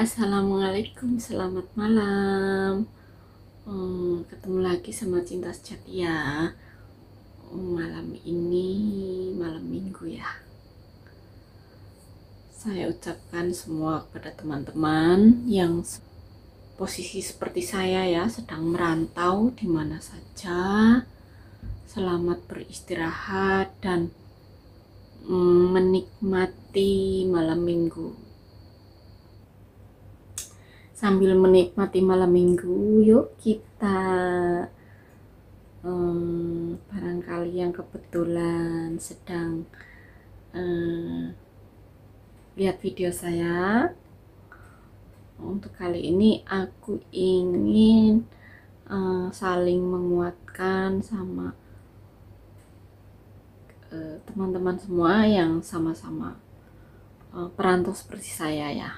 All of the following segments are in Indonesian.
Assalamualaikum, selamat malam. Ketemu lagi sama Cinta Sejati ya. Malam ini malam minggu ya. Saya ucapkan semua kepada teman-teman yang posisi seperti saya ya, sedang merantau di mana saja. Selamat beristirahat dan menikmati malam minggu. Sambil menikmati malam minggu, yuk kita barangkali yang kebetulan sedang lihat video saya. Untuk kali ini aku ingin saling menguatkan sama teman-teman semua yang sama-sama perantau seperti saya ya.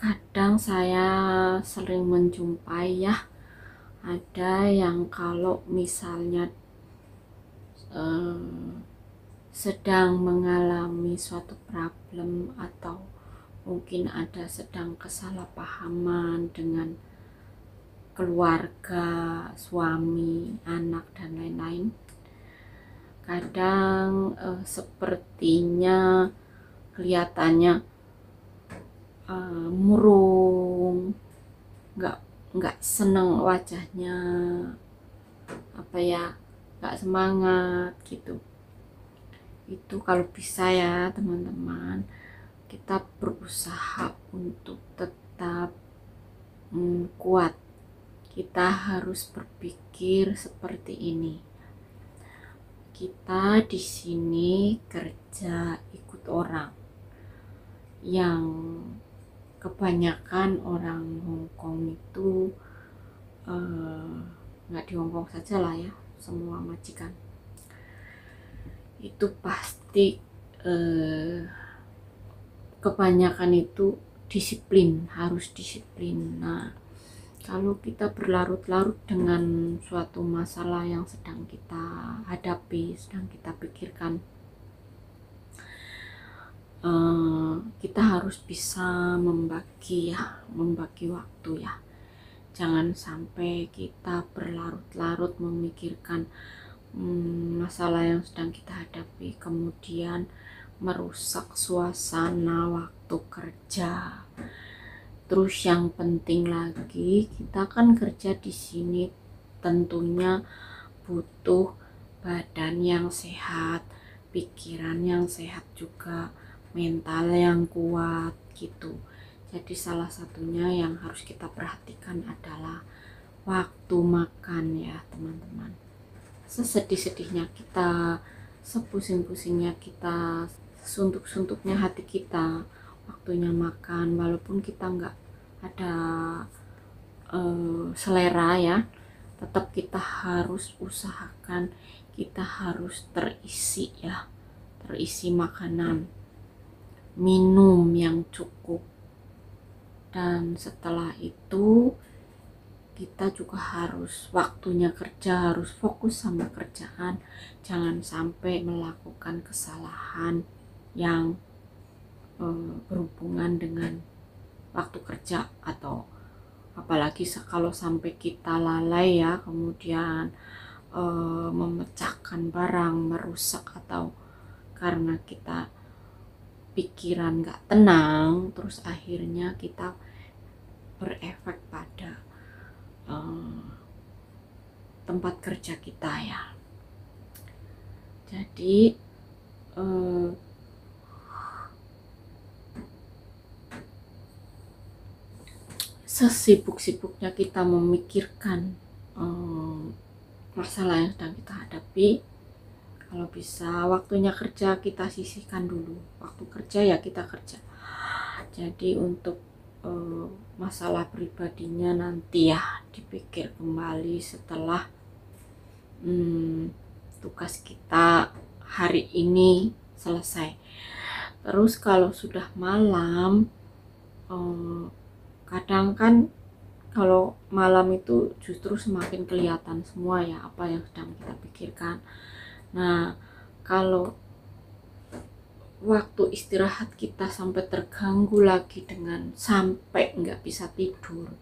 Kadang saya sering menjumpai ya, ada yang kalau misalnya sedang mengalami suatu problem atau mungkin ada sedang kesalahpahaman dengan keluarga, suami, anak dan lain-lain. Kadang sepertinya kelihatannya murung, nggak seneng wajahnya, nggak semangat gitu. Itu kalau bisa ya teman-teman, kita berusaha untuk tetap kuat. Kita harus berpikir seperti ini. Kita di sini kerja ikut orang, yang kebanyakan orang Hongkong itu nggak di Hongkong saja lah ya, semua majikan itu pasti kebanyakan itu disiplin, harus disiplin. Nah, kalau kita berlarut-larut dengan suatu masalah yang sedang kita hadapi, sedang kita pikirkan, kita harus bisa membagi waktu ya. Jangan sampai kita berlarut-larut memikirkan masalah yang sedang kita hadapi, kemudian merusak suasana waktu kerja. Terus yang penting lagi, kita kan kerja di sini tentunya butuh badan yang sehat, pikiran yang sehat juga, mental yang kuat gitu. Jadi salah satunya yang harus kita perhatikan adalah waktu makan ya teman-teman. Sesedih-sedihnya kita, sepusing-pusingnya kita, suntuk-suntuknya hati kita, waktunya makan, walaupun kita nggak ada selera ya, tetap kita harus usahakan, kita harus terisi ya, terisi makanan, minum yang cukup, dan setelah itu kita juga harus waktunya kerja, harus fokus sama kerjaan, jangan sampai melakukan kesalahan yang berhubungan dengan waktu kerja, atau apalagi kalau sampai kita lalai ya, kemudian memecahkan barang, merusak, atau karena kita pikiran gak tenang, terus akhirnya kita berefek pada tempat kerja kita ya. Jadi sesibuk-sibuknya kita memikirkan masalah yang sedang kita hadapi, kalau bisa waktunya kerja kita sisihkan dulu. Waktu kerja ya kita kerja. Jadi untuk masalah pribadinya nanti ya dipikir kembali setelah tugas kita hari ini selesai. Terus kalau sudah malam, kadang kan kalau malam itu justru semakin kelihatan semua ya apa yang sedang kita pikirkan. Nah, kalau waktu istirahat kita sampai terganggu lagi dengan sampai nggak bisa tidur,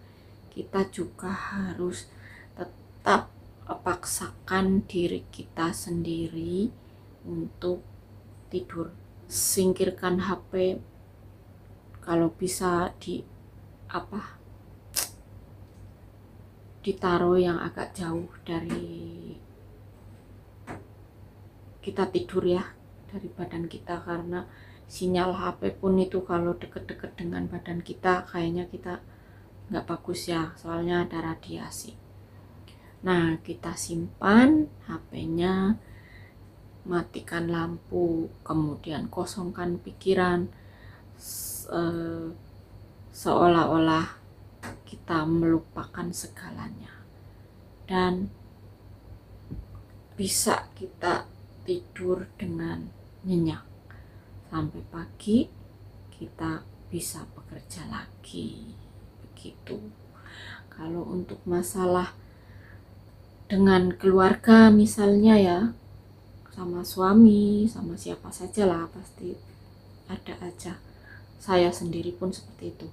kita juga harus tetap paksakan diri kita sendiri untuk tidur. Singkirkan HP, kalau bisa ditaruh yang agak jauh dari kita tidur ya, dari badan kita, karena sinyal HP pun itu kalau deket-deket dengan badan kita kayaknya kita nggak bagus ya, soalnya ada radiasi. Nah, kita simpan HP-nya, matikan lampu, kemudian kosongkan pikiran, seolah-olah kita melupakan segalanya, dan bisa kita tidur dengan nyenyak sampai pagi, kita bisa bekerja lagi, begitu. Kalau untuk masalah dengan keluarga misalnya ya, sama suami, sama siapa saja lah, pasti ada aja. Saya sendiri pun seperti itu.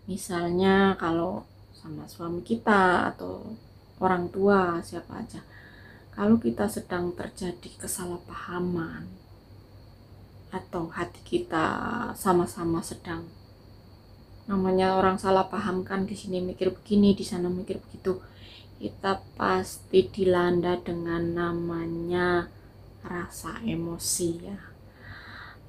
Misalnya kalau sama suami kita atau orang tua, siapa aja, kalau kita sedang terjadi kesalahpahaman atau hati kita sama-sama sedang, namanya orang salah paham kan, di sini mikir begini, di sana mikir begitu, kita pasti dilanda dengan namanya rasa emosi ya.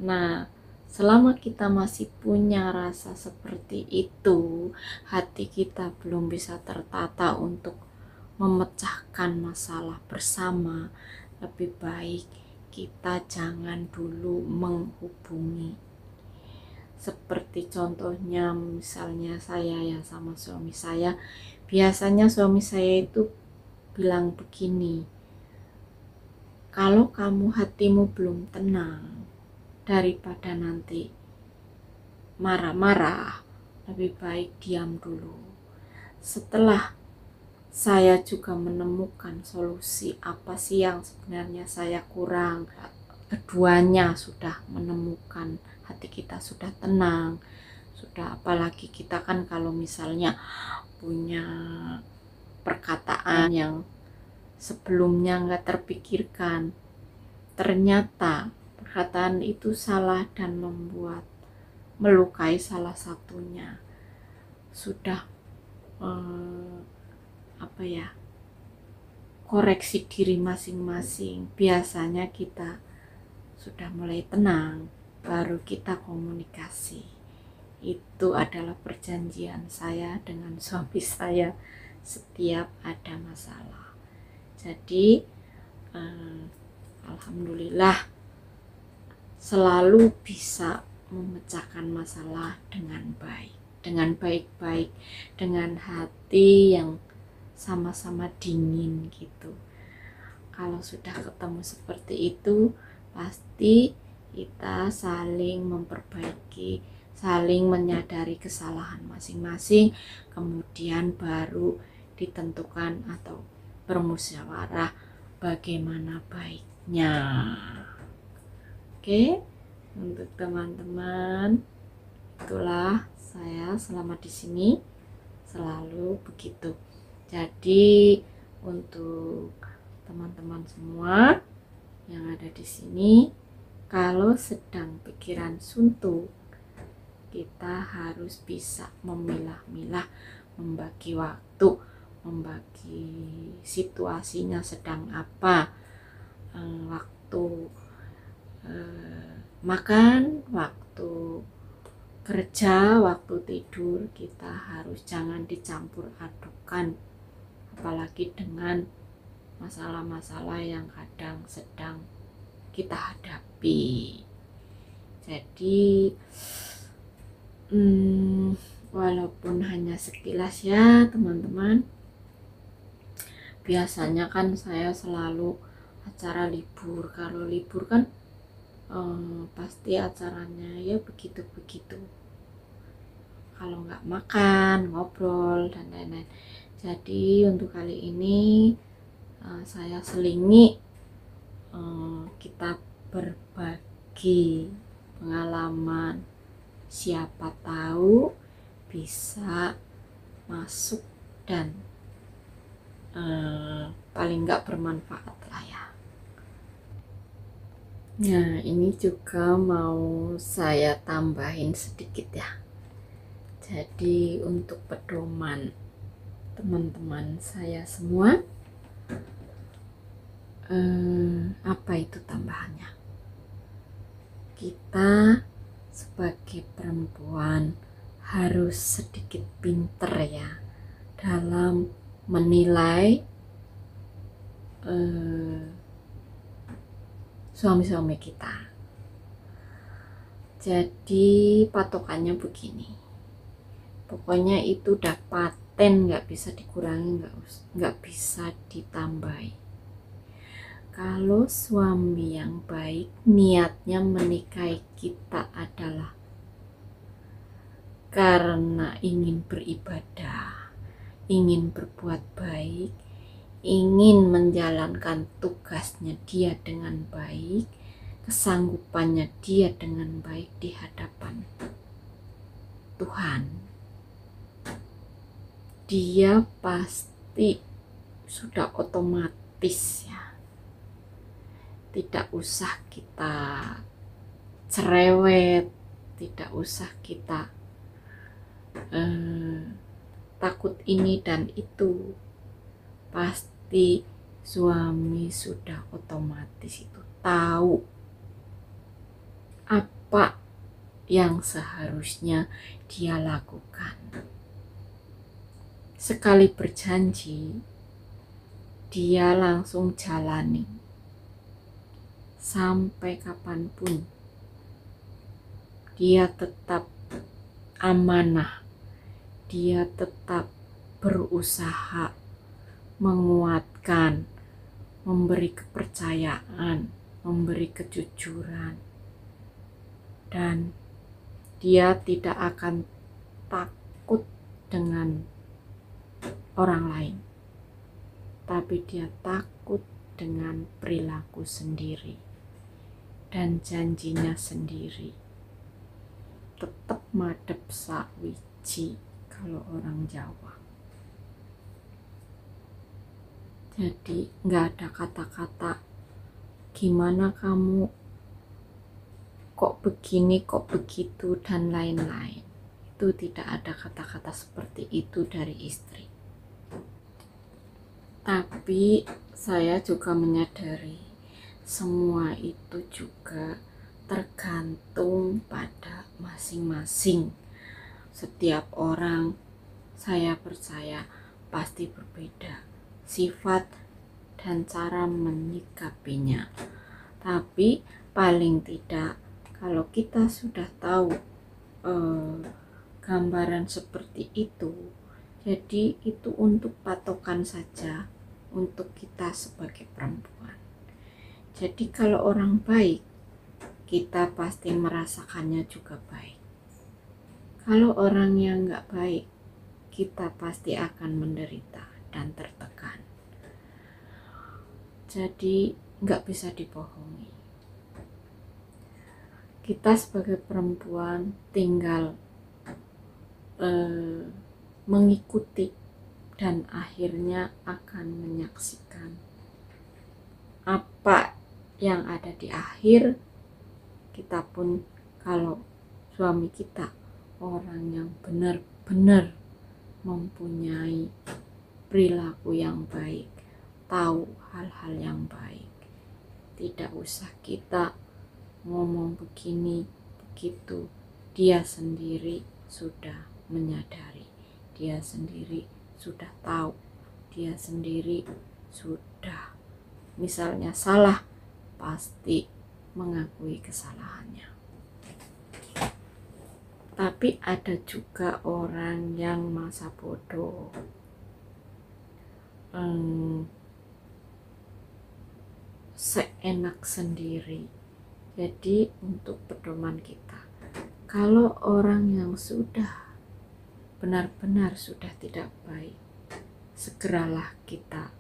Nah, selama kita masih punya rasa seperti itu, hati kita belum bisa tertata untuk memecahkan masalah bersama, lebih baik kita jangan dulu menghubungi. Seperti contohnya misalnya saya ya sama suami saya, biasanya suami saya itu bilang begini, kalau kamu hatimu belum tenang, daripada nanti marah-marah, lebih baik diam dulu. Setelah saya juga menemukan solusi apa sih yang sebenarnya saya kurang, keduanya sudah menemukan, hati kita sudah tenang, sudah, apalagi kita kan kalau misalnya punya perkataan yang sebelumnya nggak terpikirkan, ternyata perkataan itu salah dan melukai salah satunya, sudah koreksi diri masing-masing, biasanya kita sudah mulai tenang, baru kita komunikasi. Itu adalah perjanjian saya dengan suami saya setiap ada masalah. Jadi alhamdulillah selalu bisa memecahkan masalah dengan baik-baik, dengan hati yang sama-sama dingin gitu. Kalau sudah ketemu seperti itu, pasti kita saling memperbaiki, saling menyadari kesalahan masing-masing, kemudian baru ditentukan atau bermusyawarah bagaimana baiknya. Oke, untuk teman-teman, itulah saya selama di sini selalu begitu. Jadi untuk teman-teman semua yang ada di sini, kalau sedang pikiran suntuk, kita harus bisa memilah-milah, membagi waktu, membagi situasinya sedang apa, waktu makan, waktu kerja, waktu tidur, kita harus jangan dicampur adukan, apalagi dengan masalah-masalah yang kadang sedang kita hadapi. Jadi walaupun hanya sekilas ya teman-teman, biasanya kan saya selalu acara libur, kalau libur kan pasti acaranya ya begitu-begitu, kalau nggak makan, ngobrol, dan lain-lain. Jadi untuk kali ini saya selingi kita berbagi pengalaman, siapa tahu bisa masuk dan paling nggak bermanfaat lah ya. Nah, ini juga mau saya tambahin sedikit ya. Jadi untuk pedoman teman-teman saya semua, apa itu tambahannya? Kita sebagai perempuan harus sedikit pinter ya dalam menilai suami-suami kita. Jadi patokannya begini, pokoknya itu udah paten, nggak bisa dikurangi, nggak bisa ditambahi. Kalau suami yang baik niatnya menikahi kita adalah karena ingin beribadah, ingin berbuat baik, ingin menjalankan tugasnya dia dengan baik, kesanggupannya dia dengan baik di hadapan Tuhan, dia pasti sudah otomatis ya, tidak usah kita cerewet, tidak usah kita takut ini dan itu, pasti suami sudah otomatis itu tahu apa yang seharusnya dia lakukan. Sekali berjanji, dia langsung jalani sampai kapanpun. Dia tetap amanah, dia tetap berusaha menguatkan, memberi kepercayaan, memberi kejujuran, dan dia tidak akan takut dengan orang lain, tapi dia takut dengan perilaku sendiri dan janjinya sendiri. Tetap madep sawiji kalau orang Jawa. Jadi nggak ada kata-kata gimana kamu, kok begini, kok begitu, dan lain-lain. Itu tidak ada kata-kata seperti itu dari istri. Tapi saya juga menyadari semua itu juga tergantung pada masing-masing. Setiap orang, saya percaya, pasti berbeda sifat dan cara menyikapinya. Tapi paling tidak kalau kita sudah tahu gambaran seperti itu, jadi itu untuk patokan saja untuk kita sebagai perempuan. Jadi kalau orang baik, kita pasti merasakannya juga baik. Kalau orang yang nggak baik, kita pasti akan menderita dan tertekan. Jadi nggak bisa dibohongi. Kita sebagai perempuan tinggal mengikuti dan akhirnya akan menyaksikan apa yang ada di akhir. Kita pun kalau suami kita orang yang benar-benar mempunyai perilaku yang baik, tahu hal-hal yang baik, tidak usah kita ngomong begini begitu, dia sendiri sudah menyadari, dia sendiri sudah tahu, dia sendiri sudah misalnya salah, pasti mengakui kesalahannya. Tapi ada juga orang yang masa bodoh, seenak sendiri. Jadi untuk pedoman kita, kalau orang yang sudah benar-benar sudah tidak baik, segeralah kita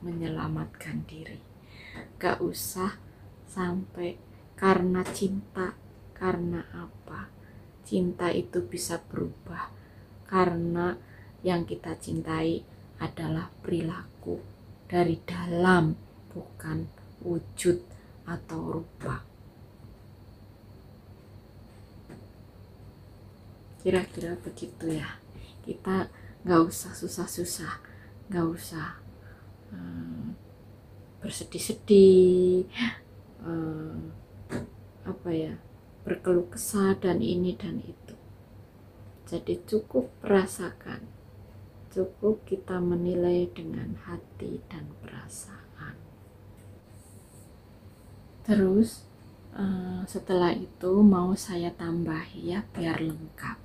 menyelamatkan diri. Gak usah sampai karena cinta. Karena apa? Cinta itu bisa berubah karena yang kita cintai adalah perilaku dari dalam, bukan wujud atau rupa. Kira-kira begitu ya. Kita nggak usah susah-susah, nggak usah bersedih-sedih, berkeluh kesah dan ini dan itu. Jadi cukup rasakan, cukup kita menilai dengan hati dan perasaan. Terus setelah itu mau saya tambahi ya biar lengkap.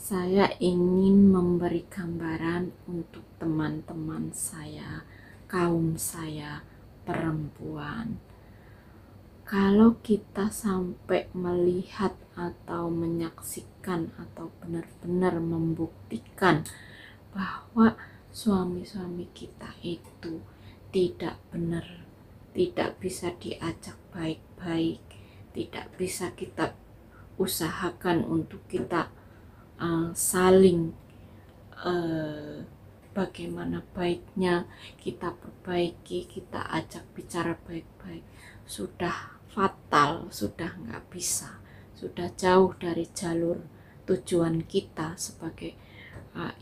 Saya ingin memberi gambaran untuk teman-teman saya, kaum saya, perempuan. Kalau kita sampai melihat atau menyaksikan atau benar-benar membuktikan bahwa suami-suami kita itu tidak benar, tidak bisa diajak baik-baik, tidak bisa kita usahakan untuk kita saling bagaimana baiknya kita perbaiki, kita ajak bicara baik-baik, sudah fatal, sudah nggak bisa, sudah jauh dari jalur tujuan kita sebagai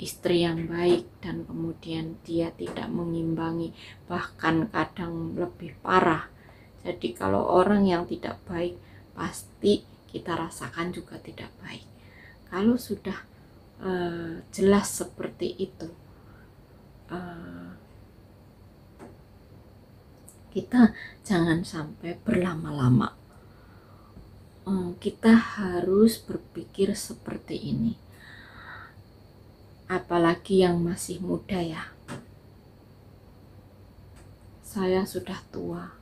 istri yang baik, dan kemudian dia tidak mengimbangi, bahkan kadang lebih parah. Jadi kalau orang yang tidak baik pasti kita rasakan juga tidak baik. Kalau sudah jelas seperti itu, kita jangan sampai berlama-lama. Kita harus berpikir seperti ini. Apalagi yang masih muda ya. Saya sudah tua.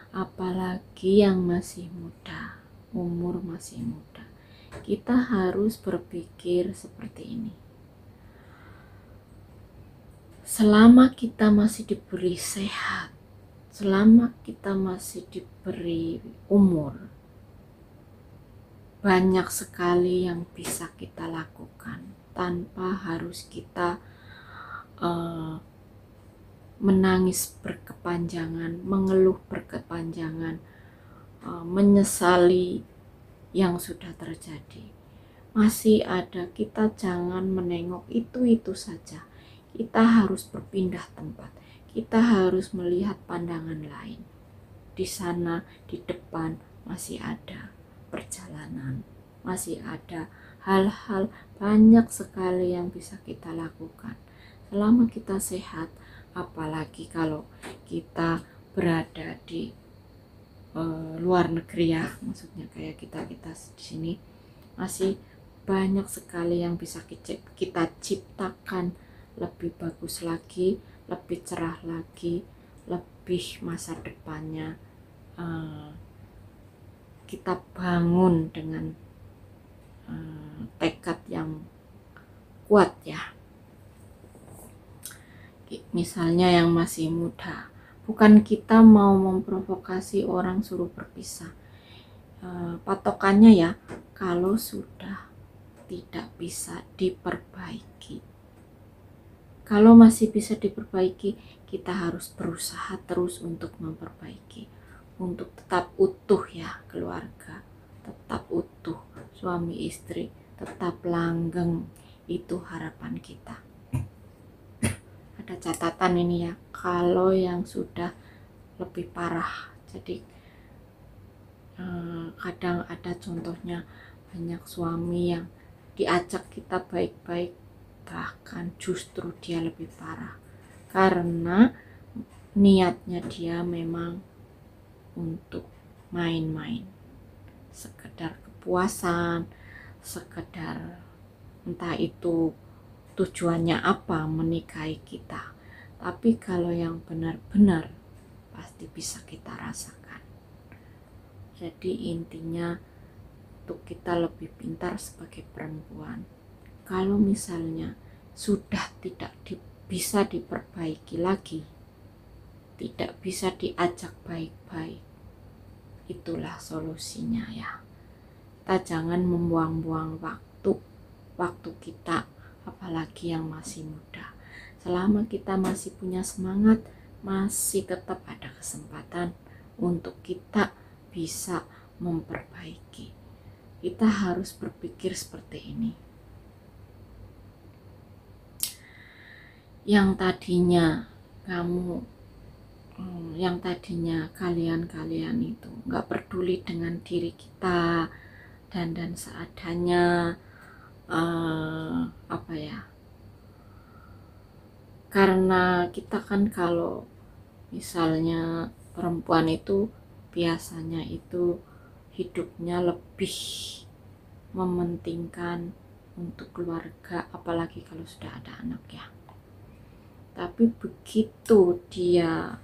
Apalagi yang masih muda, umur masih muda. Kita harus berpikir seperti ini. Selama kita masih diberi sehat, selama kita masih diberi umur, banyak sekali yang bisa kita lakukan tanpa harus kita menangis berkepanjangan, mengeluh berkepanjangan, menyesali yang sudah terjadi. Masih ada, kita jangan menengok itu saja. Kita harus berpindah tempat. Kita harus melihat pandangan lain. Di sana, di depan masih ada perjalanan, masih ada hal-hal banyak sekali yang bisa kita lakukan. Selama kita sehat, apalagi kalau kita berada di luar negeri ya, maksudnya kayak kita di sini, masih banyak sekali yang bisa kita ciptakan lebih bagus lagi, lebih cerah lagi, lebih masa depannya kita bangun dengan tekad yang kuat ya. Misalnya yang masih muda, bukan kita mau memprovokasi orang suruh berpisah, patokannya ya, kalau sudah tidak bisa diperbaiki. Kalau masih bisa diperbaiki, kita harus berusaha terus untuk memperbaiki, untuk tetap utuh ya keluarga, tetap utuh suami istri, tetap langgeng, itu harapan kita. Ada catatan ini ya, kalau yang sudah lebih parah, jadi kadang ada contohnya banyak suami yang diajak kita baik-baik, bahkan justru dia lebih parah karena niatnya dia memang untuk main-main, sekedar kepuasan, sekedar entah itu tujuannya apa menikahi kita. Tapi kalau yang benar-benar pasti bisa kita rasakan. Jadi intinya untuk kita lebih pintar sebagai perempuan. Kalau misalnya sudah tidak bisa diperbaiki lagi, tidak bisa diajak baik-baik. Itulah solusinya ya. Kita jangan membuang-buang waktu kita, apalagi yang masih muda. Selama kita masih punya semangat, masih tetap ada kesempatan untuk kita bisa memperbaiki. Kita harus berpikir seperti ini. Yang tadinya kalian itu nggak peduli dengan diri kita, dan seadanya, karena kita kan kalau misalnya perempuan itu biasanya itu hidupnya lebih mementingkan untuk keluarga, apalagi kalau sudah ada anak ya. Tapi begitu dia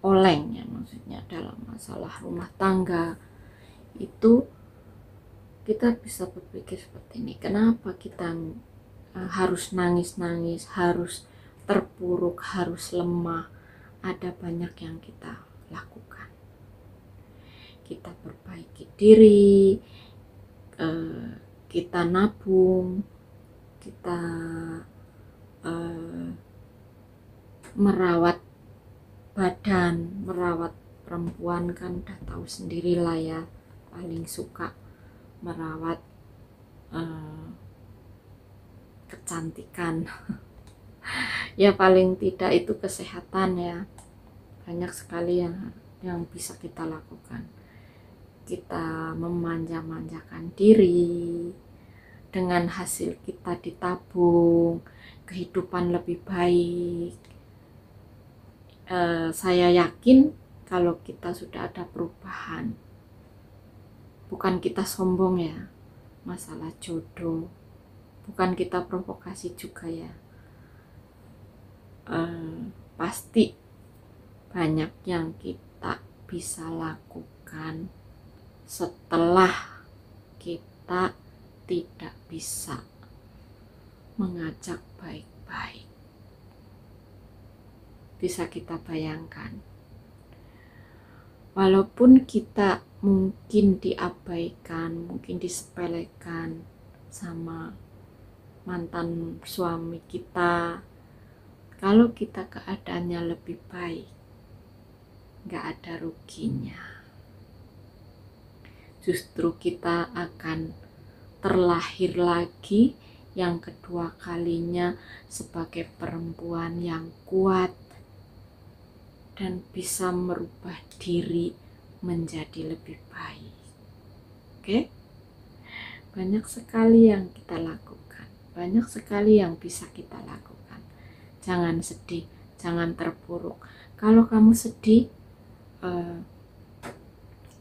oleng ya, maksudnya dalam masalah rumah tangga itu, kita bisa berpikir seperti ini, kenapa kita harus nangis-nangis, harus terpuruk, harus lemah. Ada banyak yang kita lakukan. Kita perbaiki diri, kita nabung, kita merawat badan, merawat perempuan kan udah tahu sendirilah ya, paling suka merawat kecantikan. Ya paling tidak itu kesehatan ya. Banyak sekali yang bisa kita lakukan. Kita memanja-manjakan diri, dengan hasil kita ditabung, kehidupan lebih baik. Saya yakin kalau kita sudah ada perubahan, bukan kita sombong ya, masalah jodoh, bukan kita provokasi juga ya, pasti banyak yang kita bisa lakukan setelah kita tidak bisa mengajak baik-baik. Bisa kita bayangkan, walaupun kita mungkin diabaikan, mungkin disepelekan sama mantan suami kita, kalau kita keadaannya lebih baik, gak ada ruginya. Justru kita akan terlahir lagi yang kedua kalinya sebagai perempuan yang kuat dan bisa merubah diri menjadi lebih baik. Oke? Banyak sekali yang kita lakukan, banyak sekali yang bisa kita lakukan. Jangan sedih, jangan terpuruk. Kalau kamu sedih,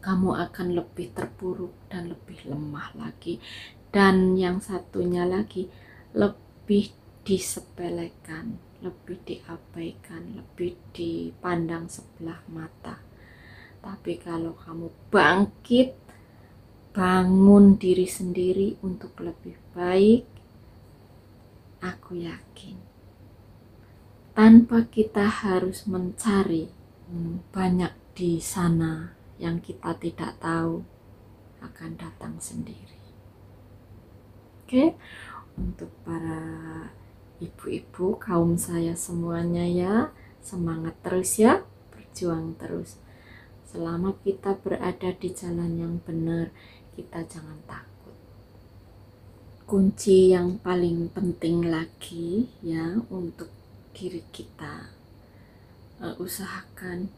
kamu akan lebih terpuruk dan lebih lemah lagi. Dan yang satunya lagi, lebih disepelekan, lebih diabaikan, lebih dipandang sebelah mata. Tapi kalau kamu bangkit, bangun diri sendiri untuk lebih baik, aku yakin tanpa kita harus mencari banyak di sana yang kita tidak tahu, akan datang sendiri. Oke, untuk para ibu-ibu kaum saya semuanya ya, semangat terus ya, berjuang terus. Selama kita berada di jalan yang benar, kita jangan takut. Kunci yang paling penting lagi ya untuk diri kita, usahakan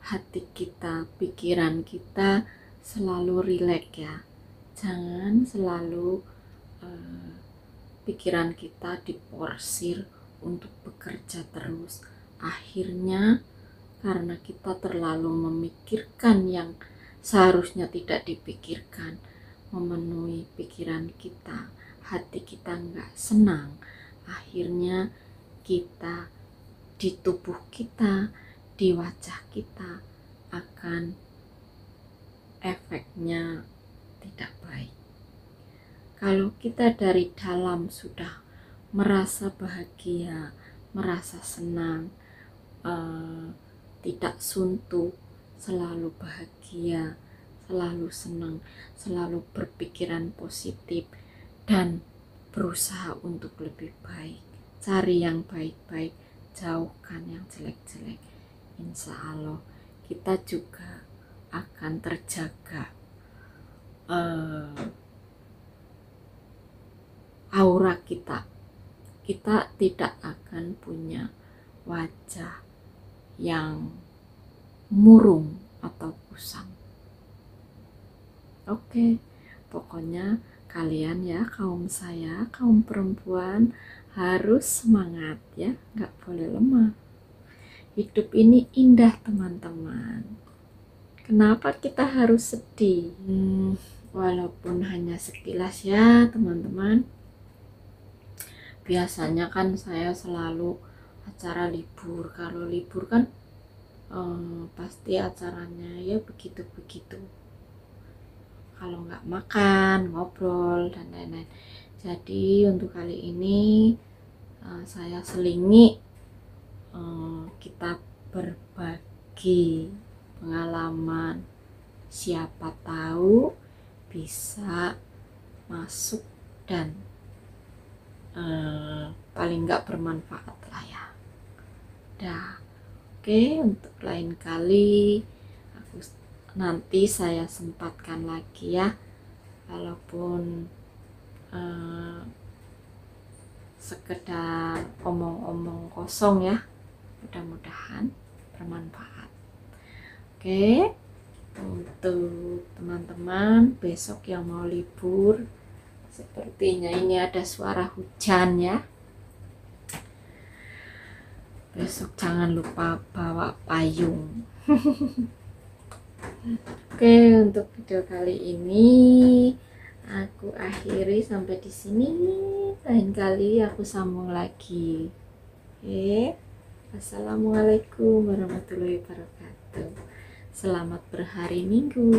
hati kita, pikiran kita selalu rileks ya. Jangan selalu pikiran kita diporsir untuk bekerja terus. Akhirnya karena kita terlalu memikirkan yang seharusnya tidak dipikirkan, memenuhi pikiran kita, hati kita nggak senang, akhirnya kita di tubuh kita, di wajah kita akan efeknya tidak baik. Kalau kita dari dalam sudah merasa bahagia, merasa senang, tidak suntuk, selalu bahagia, selalu senang, selalu berpikiran positif, dan berusaha untuk lebih baik. Cari yang baik-baik, jauhkan yang jelek-jelek. Insya Allah kita juga akan terjaga aura kita. Kita tidak akan punya wajah yang murung atau kusam. Oke, pokoknya kalian ya, kaum saya, kaum perempuan, harus semangat ya, nggak boleh lemah. Hidup ini indah teman-teman. Kenapa kita harus sedih? Walaupun hanya sekilas ya teman-teman. Biasanya kan saya selalu acara libur. Kalau libur kan pasti acaranya ya begitu-begitu. Kalau nggak makan, ngobrol, dan lain-lain. Jadi untuk kali ini saya selingi kita berbagi pengalaman. Siapa tahu bisa masuk dan paling nggak bermanfaat lah ya. Oke, untuk lain kali nanti saya sempatkan lagi ya, walaupun sekedar omong-omong kosong ya, mudah-mudahan bermanfaat. Oke, untuk teman-teman besok yang mau libur, sepertinya ini ada suara hujan ya. Besok jangan lupa bawa payung. Oke, untuk video kali ini aku akhiri sampai di sini. Lain kali aku sambung lagi. Oke. Assalamualaikum warahmatullahi wabarakatuh. Selamat berhari Minggu.